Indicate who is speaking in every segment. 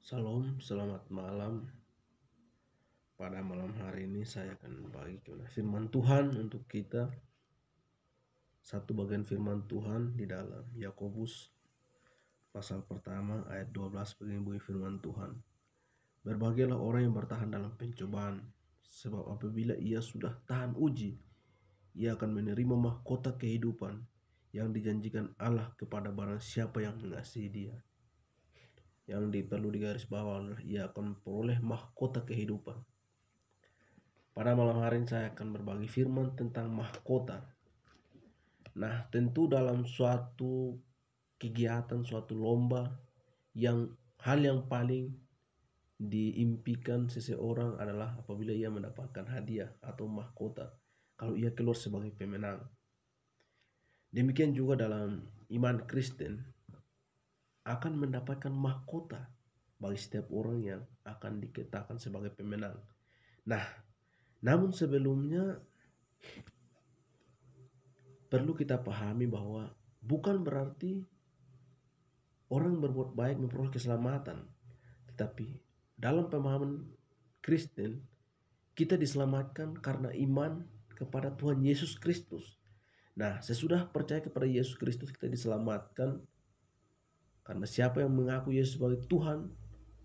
Speaker 1: Salam, selamat malam. Pada malam hari ini saya akan membagikan firman Tuhan untuk kita. Satu bagian firman Tuhan di dalam Yakobus pasal pertama ayat 12 begini bunyi firman Tuhan. Berbahagialah orang yang bertahan dalam pencobaan, sebab apabila ia sudah tahan uji, ia akan menerima mahkota kehidupan yang dijanjikan Allah kepada barang siapa yang mengasihi Dia. Yang perlu digaris bawah adalah ia akan memperoleh mahkota kehidupan. Pada malam hari ini saya akan berbagi firman tentang mahkota. Nah, tentu dalam suatu kegiatan, suatu lomba, hal yang paling diimpikan seseorang adalah apabila ia mendapatkan hadiah atau mahkota kalau ia keluar sebagai pemenang. Demikian juga dalam iman Kristen akan mendapatkan mahkota bagi setiap orang yang akan dikatakan sebagai pemenang. Nah, namun sebelumnya perlu kita pahami bahwa bukan berarti orang berbuat baik memperoleh keselamatan, tetapi dalam pemahaman Kristen kita diselamatkan karena iman kepada Tuhan Yesus Kristus. Nah, sesudah percaya kepada Yesus Kristus kita diselamatkan karena siapa yang mengaku Yesus sebagai Tuhan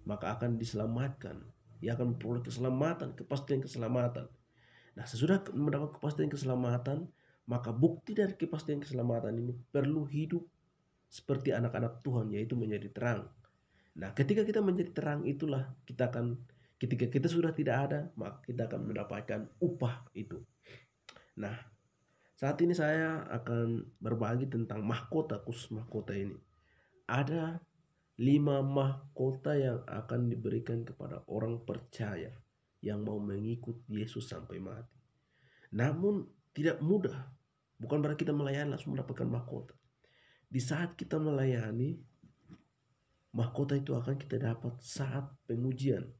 Speaker 1: maka akan diselamatkan. Ia akan memperoleh keselamatan, kepastian keselamatan. Nah, sesudah mendapat kepastian keselamatan, maka bukti dari kepastian keselamatan ini perlu hidup seperti anak-anak Tuhan, yaitu menjadi terang. Nah, ketika kita menjadi terang itulah ketika kita sudah tidak ada, maka kita akan mendapatkan upah itu. Nah, saat ini saya akan berbagi tentang mahkota, khusus mahkota ini. Ada 5 mahkota yang akan diberikan kepada orang percaya yang mau mengikut Yesus sampai mati. Namun tidak mudah. Bukan berarti kita melayani langsung mendapatkan mahkota. Di saat kita melayani, mahkota itu akan kita dapat saat pengujian.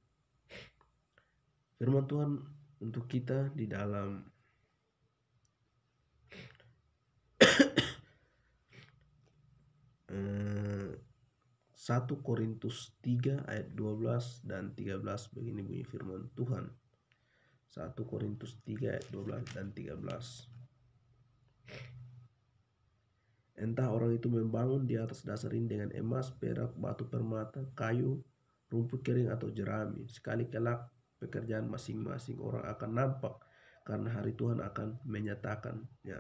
Speaker 1: Firman Tuhan untuk kita di dalam 1 Korintus 3 ayat 12 dan 13 begini bunyi firman Tuhan. 1 Korintus 3 ayat 12 dan 13. Entah orang itu membangun di atas dasar ini dengan emas, perak, batu permata, kayu, rumput kering atau jerami. Sekali kelak pekerjaan masing-masing orang akan nampak karena hari Tuhan akan menyatakannya.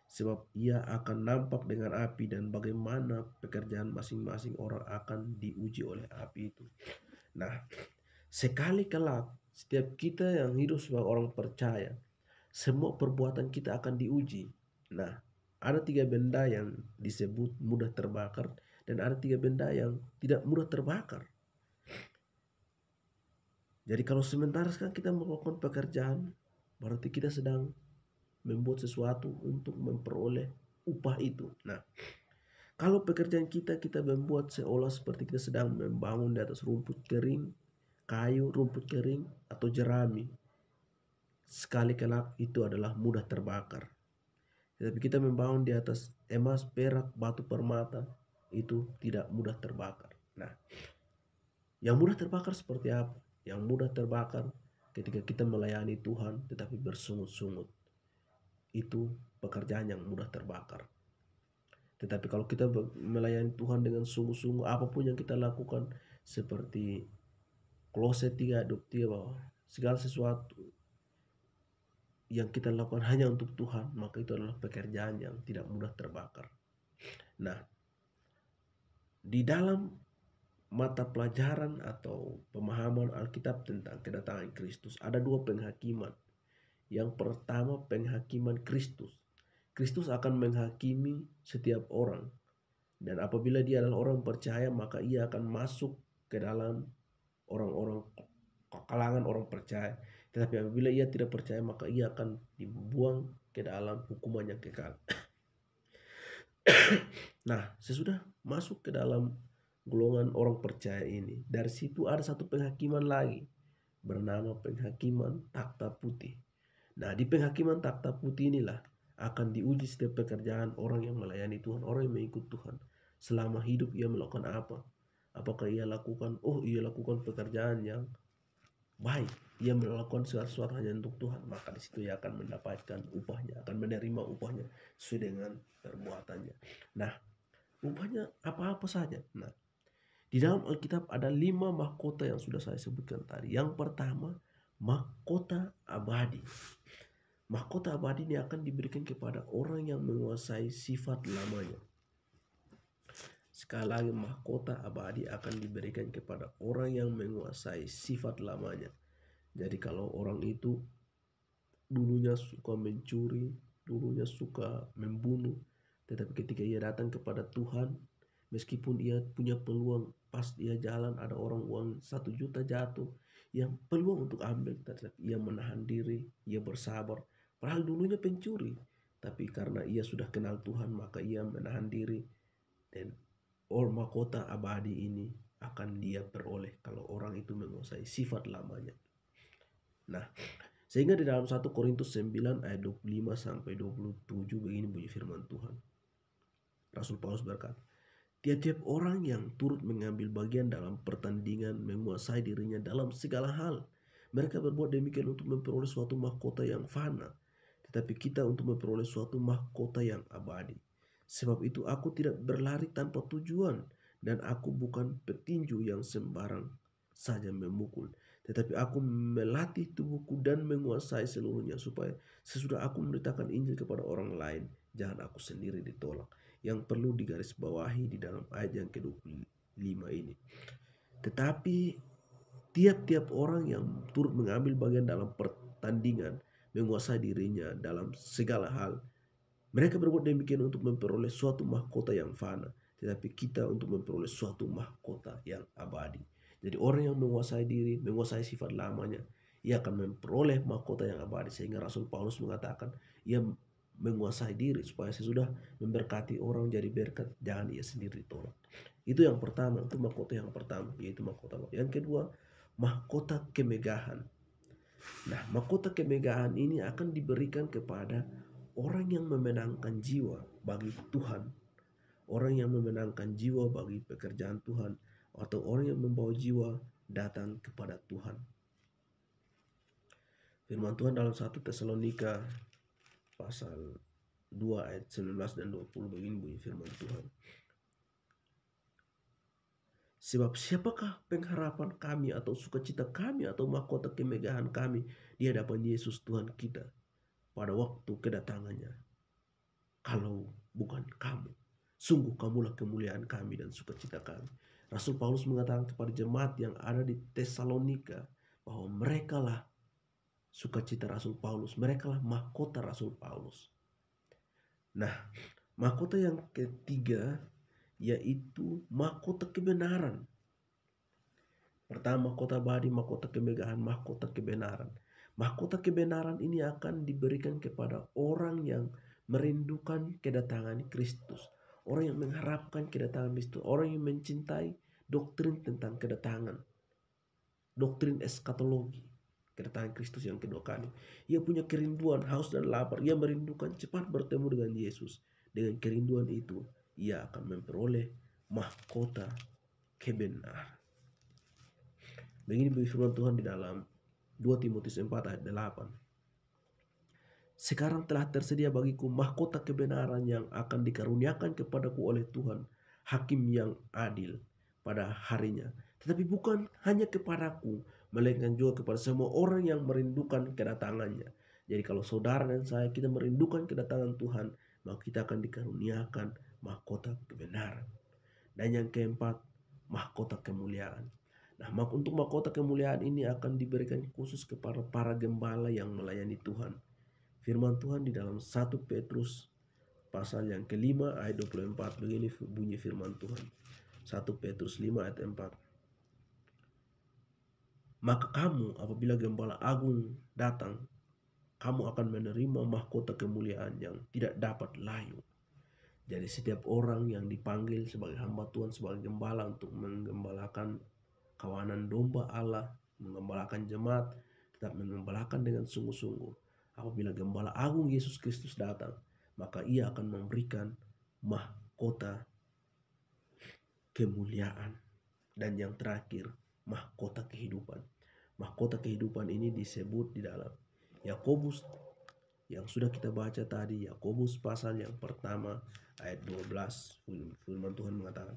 Speaker 1: Sebab ia akan nampak dengan api dan bagaimana pekerjaan masing-masing orang akan diuji oleh api itu. Nah, sekali kelak setiap kita yang hidup sebagai orang percaya, semua perbuatan kita akan diuji. Nah, ada 3 benda yang disebut mudah terbakar dan ada 3 benda yang tidak mudah terbakar. Jadi kalau sementara sekarang kita melakukan pekerjaan, berarti kita sedang membuat sesuatu untuk memperoleh upah itu. Nah, kalau pekerjaan kita membuat seolah seperti kita sedang membangun di atas rumput kering, kayu, rumput kering, atau jerami, sekali kelak itu adalah mudah terbakar. Tetapi kita membangun di atas emas, perak, batu permata, itu tidak mudah terbakar. Nah, yang mudah terbakar seperti apa? Yang mudah terbakar ketika kita melayani Tuhan tetapi bersungut-sungut. Itu pekerjaan yang mudah terbakar. Tetapi kalau kita melayani Tuhan dengan sungguh-sungguh, apapun yang kita lakukan, seperti Kolose 3:23 bahwa segala sesuatu yang kita lakukan hanya untuk Tuhan, maka itu adalah pekerjaan yang tidak mudah terbakar. Nah, di dalam mata pelajaran atau pemahaman Alkitab tentang kedatangan Kristus ada 2 penghakiman. Yang pertama, penghakiman Kristus. Kristus akan menghakimi setiap orang. Dan apabila dia adalah orang percaya, maka ia akan masuk ke dalam orang-orang kalangan orang percaya. Tetapi apabila ia tidak percaya, maka ia akan dibuang ke dalam hukuman yang kekal. Nah, sesudah masuk ke dalam golongan orang percaya ini, dari situ ada satu penghakiman lagi bernama penghakiman takhta putih. Nah, di penghakiman takhta putih inilah akan diuji setiap pekerjaan orang yang melayani Tuhan, orang yang mengikut Tuhan. Selama hidup ia melakukan apa? Apakah ia lakukan, oh ia lakukan pekerjaan yang baik, ia melakukan segala sesuatu hanya untuk Tuhan, maka di situ ia akan mendapatkan upahnya, akan menerima upahnya sesuai dengan perbuatannya. Nah, upahnya apa-apa saja. Nah, di dalam Alkitab ada 5 mahkota yang sudah saya sebutkan tadi. Yang pertama, mahkota abadi. Mahkota abadi ini akan diberikan kepada orang yang menguasai sifat lamanya. Sekali lagi, mahkota abadi akan diberikan kepada orang yang menguasai sifat lamanya. Jadi kalau orang itu dulunya suka mencuri, dulunya suka membunuh, tetapi ketika ia datang kepada Tuhan, meskipun ia punya peluang, pas dia jalan ada orang uang 1 juta jatuh, yang peluang untuk ambil, tetapi ia menahan diri, ia bersabar. Padahal dulunya pencuri, tapi karena ia sudah kenal Tuhan, maka ia menahan diri. Dan mahkota abadi ini akan dia peroleh kalau orang itu menguasai sifat lamanya. Nah, sehingga di dalam 1 Korintus 9 ayat 25 sampai 27 begini bunyi firman Tuhan. Rasul Paulus berkata, tiap-tiap orang yang turut mengambil bagian dalam pertandingan menguasai dirinya dalam segala hal. Mereka berbuat demikian untuk memperoleh suatu mahkota yang fana, tetapi kita untuk memperoleh suatu mahkota yang abadi. Sebab itu aku tidak berlari tanpa tujuan, dan aku bukan petinju yang sembarang saja memukul, tetapi aku melatih tubuhku dan menguasai seluruhnya, supaya sesudah aku memberitakan Injil kepada orang lain, jangan aku sendiri ditolak. Yang perlu digarisbawahi di dalam ayat yang ke-25 ini. Tetapi tiap-tiap orang yang turut mengambil bagian dalam pertandingan menguasai dirinya dalam segala hal. Mereka berbuat demikian untuk memperoleh suatu mahkota yang fana, tetapi kita untuk memperoleh suatu mahkota yang abadi. Jadi orang yang menguasai diri, menguasai sifat lamanya, ia akan memperoleh mahkota yang abadi. Sehingga Rasul Paulus mengatakan, ia menguasai diri supaya sesudah memberkati orang jadi berkat, jangan ia sendiri tolak. Itu yang pertama, itu mahkota yang pertama, yaitu mahkota. Yang kedua, mahkota kemegahan. Nah, mahkota kemegahan ini akan diberikan kepada orang yang memenangkan jiwa bagi Tuhan, orang yang memenangkan jiwa bagi pekerjaan Tuhan, atau orang yang membawa jiwa datang kepada Tuhan. Firman Tuhan dalam 1 Tesalonika pasal 2 ayat 19 dan 20 begini bunyi firman Tuhan. Sebab siapakah pengharapan kami atau sukacita kami atau mahkota kemegahan kami di hadapan Yesus Tuhan kita pada waktu kedatangannya, kalau bukan kamu? Sungguh kamulah kemuliaan kami dan sukacita kami. Rasul Paulus mengatakan kepada jemaat yang ada di Tesalonika bahwa merekalah sukacita Rasul Paulus, merekalah mahkota Rasul Paulus. Nah, mahkota yang ketiga yaitu mahkota kebenaran. Pertama, mahkota abadi, mahkota kemegahan, mahkota kebenaran. Mahkota kebenaran ini akan diberikan kepada orang yang merindukan kedatangan Kristus, orang yang mengharapkan kedatangan Kristus, orang yang mencintai doktrin tentang kedatangan, doktrin eskatologi, kedatangan Kristus yang kedua kali. Ia punya kerinduan, haus dan lapar. Ia merindukan cepat bertemu dengan Yesus. Dengan kerinduan itu, ia akan memperoleh mahkota kebenaran. Begini firman Tuhan di dalam 2 Timotius 4 ayat 8. Sekarang telah tersedia bagiku mahkota kebenaran yang akan dikaruniakan kepadaku oleh Tuhan, hakim yang adil pada harinya. Tetapi bukan hanya kepadaku, melainkan juga kepada semua orang yang merindukan kedatangannya. Jadi kalau saudara dan saya kita merindukan kedatangan Tuhan, maka kita akan dikaruniakan mahkota kebenaran. Dan yang keempat, mahkota kemuliaan. Nah, untuk mahkota kemuliaan ini akan diberikan khusus kepada para gembala yang melayani Tuhan. Firman Tuhan di dalam 1 Petrus pasal yang kelima ayat 24 begini bunyi firman Tuhan. 1 Petrus 5 ayat 4. Maka kamu apabila gembala agung datang, kamu akan menerima mahkota kemuliaan yang tidak dapat layu. Jadi setiap orang yang dipanggil sebagai hamba Tuhan, sebagai gembala untuk menggembalakan kawanan domba Allah, menggembalakan jemaat, tetap menggembalakan dengan sungguh-sungguh. Apabila gembala agung Yesus Kristus datang, maka ia akan memberikan mahkota kemuliaan. Dan yang terakhir, mahkota kehidupan. Mahkota kehidupan ini disebut di dalam Yakobus yang sudah kita baca tadi, Yakobus pasal yang pertama ayat 12. Firman Tuhan mengatakan,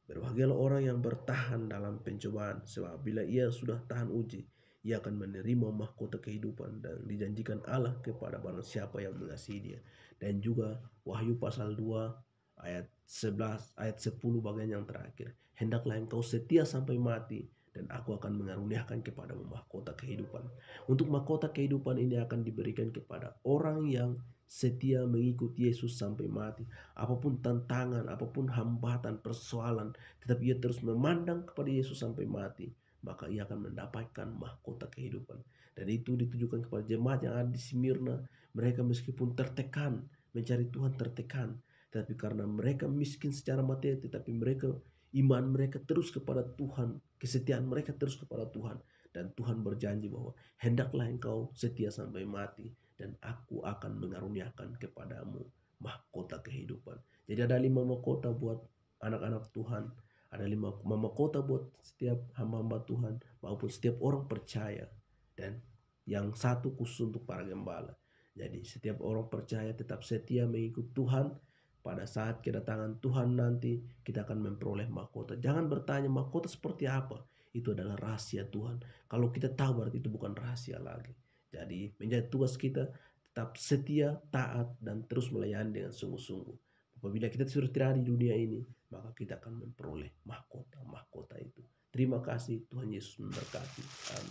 Speaker 1: berbahagialah orang yang bertahan dalam pencobaan, sebab bila ia sudah tahan uji, ia akan menerima mahkota kehidupan dan dijanjikan Allah kepada barang siapa yang mengasihi dia. Dan juga Wahyu pasal 2 ayat 11, ayat 10 bagian yang terakhir. Hendaklah engkau setia sampai mati, dan aku akan mengaruniakan kepadamu mahkota kehidupan. Untuk mahkota kehidupan ini akan diberikan kepada orang yang setia mengikuti Yesus sampai mati. Apapun tantangan, apapun hambatan, persoalan, tetapi ia terus memandang kepada Yesus sampai mati, maka ia akan mendapatkan mahkota kehidupan. Dan itu ditujukan kepada jemaat yang ada di Smyrna. Mereka meskipun tertekan, mencari Tuhan tertekan, tetapi karena mereka miskin secara materi, tetapi mereka iman mereka terus kepada Tuhan, kesetiaan mereka terus kepada Tuhan. Dan Tuhan berjanji bahwa hendaklah engkau setia sampai mati, dan aku akan mengaruniakan kepadamu mahkota kehidupan. Jadi ada 5 mahkota buat anak-anak Tuhan. Ada 5 mahkota buat setiap hamba-hamba Tuhan maupun setiap orang percaya. Dan yang satu khusus untuk para gembala. Jadi setiap orang percaya tetap setia mengikut Tuhan. Pada saat kedatangan Tuhan nanti kita akan memperoleh mahkota. Jangan bertanya mahkota seperti apa. Itu adalah rahasia Tuhan. Kalau kita tahu berarti itu bukan rahasia lagi. Jadi menjadi tugas kita tetap setia, taat, dan terus melayani dengan sungguh-sungguh. Apabila kita sudah tiada di dunia ini, maka kita akan memperoleh mahkota-mahkota itu. Terima kasih, Tuhan Yesus memberkati. Amin.